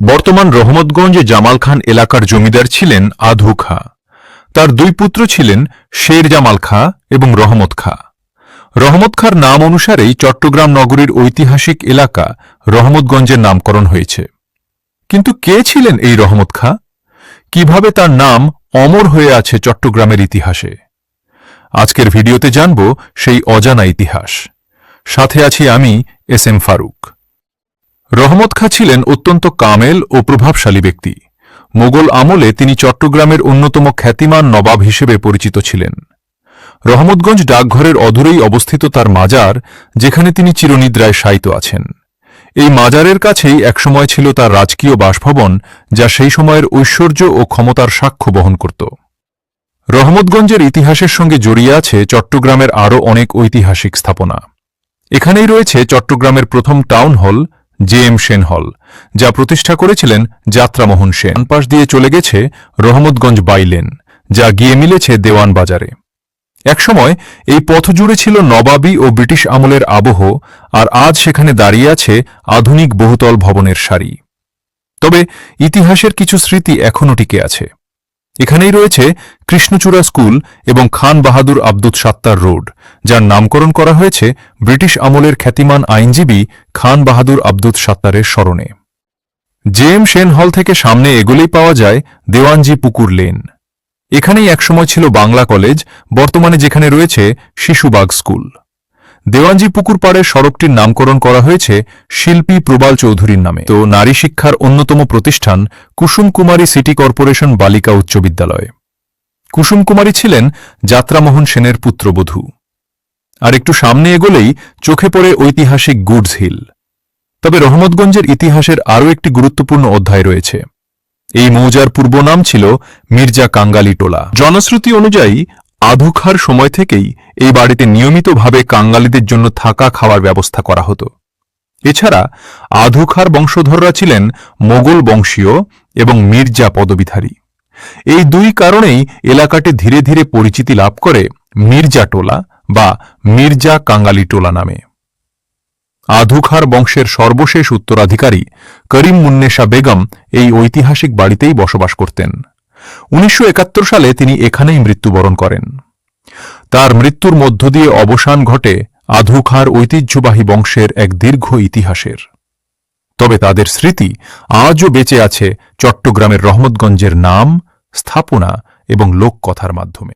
বর্তমান রহমতগঞ্জ জামাল খান এলাকার জমিদার ছিলেন আধু খাঁ। তার দুই পুত্র ছিলেন শের জামাল খাঁ এবং রহমত খাঁ। রহমত খাঁর নাম অনুসারেই চট্টগ্রাম নগরীর ঐতিহাসিক এলাকা রহমতগঞ্জের নামকরণ হয়েছে। কিন্তু কে ছিলেন এই রহমত খাঁ? কিভাবে তার নাম অমর হয়ে আছে চট্টগ্রামের ইতিহাসে? আজকের ভিডিওতে জানব সেই অজানা ইতিহাস। সাথে আছি আমি এস.এম. ফারুক। রহমত খাঁ ছিলেন অত্যন্ত কামেল ও প্রভাবশালী ব্যক্তি। মোগল আমলে তিনি চট্টগ্রামের অন্যতম খ্যাতিমান নবাব হিসেবে পরিচিত ছিলেন। রহমতগঞ্জ ডাকঘরের অদূরেই অবস্থিত তার মাজার, যেখানে তিনি চিরনিদ্রায় শায়িত আছেন। এই মাজারের কাছেই একসময় ছিল তার রাজকীয় বাসভবন, যা সেই সময়ের ঐশ্বর্য ও ক্ষমতার সাক্ষ্য বহন করত। রহমতগঞ্জের ইতিহাসের সঙ্গে জড়িয়ে আছে চট্টগ্রামের আরও অনেক ঐতিহাসিক স্থাপনা। এখানেই রয়েছে চট্টগ্রামের প্রথম টাউন হল জে.এম. সেন হল, যা প্রতিষ্ঠা করেছিলেন যাত্রামোহন সেন। পাশ দিয়ে চলে গেছে রহমতগঞ্জ বাইলেন, যা গিয়ে মিলেছে দেওয়ান বাজারে। একসময় এই পথ জুড়ে ছিল নবাবী ও ব্রিটিশ আমলের আবহ, আর আজ সেখানে দাঁড়িয়ে আছে আধুনিক বহুতল ভবনের সারি। তবে ইতিহাসের কিছু স্মৃতি এখনও টিকে আছে। এখানেই রয়েছে কৃষ্ণচূড়া স্কুল এবং খান বাহাদুর আব্দুল সাত্তার রোড, যার নামকরণ করা হয়েছে ব্রিটিশ আমলের খ্যাতিমান আইনজীবী খান বাহাদুর আব্দুল সাত্তারের স্মরণে। জে.এম. সেন হল থেকে সামনে এগোলেই পাওয়া যায় দেওয়ানজি পুকুর লেন। এখানেই একসময় ছিল বাংলা কলেজ, বর্তমানে যেখানে রয়েছে শিশুবাগ স্কুল। দেওয়ানজি পুকুর পাড়ের সড়কটির নামকরণ করা হয়েছে শিল্পী প্রবাল চৌধুরীর নামে। তো নারী শিক্ষার অন্যতম প্রতিষ্ঠান কুসুম কুমারী সিটি কর্পোরেশন বালিকা উচ্চ বিদ্যালয়। কুসুম কুমারী ছিলেন যাত্রামোহন সেনের পুত্রবধূ। আর একটু সামনে এগোলেই চোখে পড়ে ঐতিহাসিক গুডস হিল। তবে রহমতগঞ্জের ইতিহাসের আরও একটি গুরুত্বপূর্ণ অধ্যায় রয়েছে। এই মৌজার পূর্ব নাম ছিল মির্জা কাঙ্গালি টোলা। জনশ্রুতি অনুযায়ী আধু খাঁর সময় থেকেই এই বাড়িতে নিয়মিতভাবে কাঙ্গালিদের জন্য থাকা খাওয়ার ব্যবস্থা করা হতো। এছাড়া আধু খাঁর বংশধররা ছিলেন মোগল বংশীয় এবং মির্জা পদবীধারী। এই দুই কারণেই এলাকাটি ধীরে ধীরে পরিচিতি লাভ করে মির্জা টোলা বা মির্জা কাঙ্গালি টোলা নামে। আধু খাঁর বংশের সর্বশেষ উত্তরাধিকারী করিম মুন্নেশা বেগম এই ঐতিহাসিক বাড়িতেই বসবাস করতেন। 1971 সালে তিনি এখানেই মৃত্যুবরণ করেন। তার মৃত্যুর মধ্য দিয়ে অবসান ঘটে আধু খাঁর ঐতিহ্যবাহী বংশের এক দীর্ঘ ইতিহাসের। তবে তাদের স্মৃতি আজও বেঁচে আছে চট্টগ্রামের রহমতগঞ্জের নাম, স্থাপনা এবং লোককথার মাধ্যমে।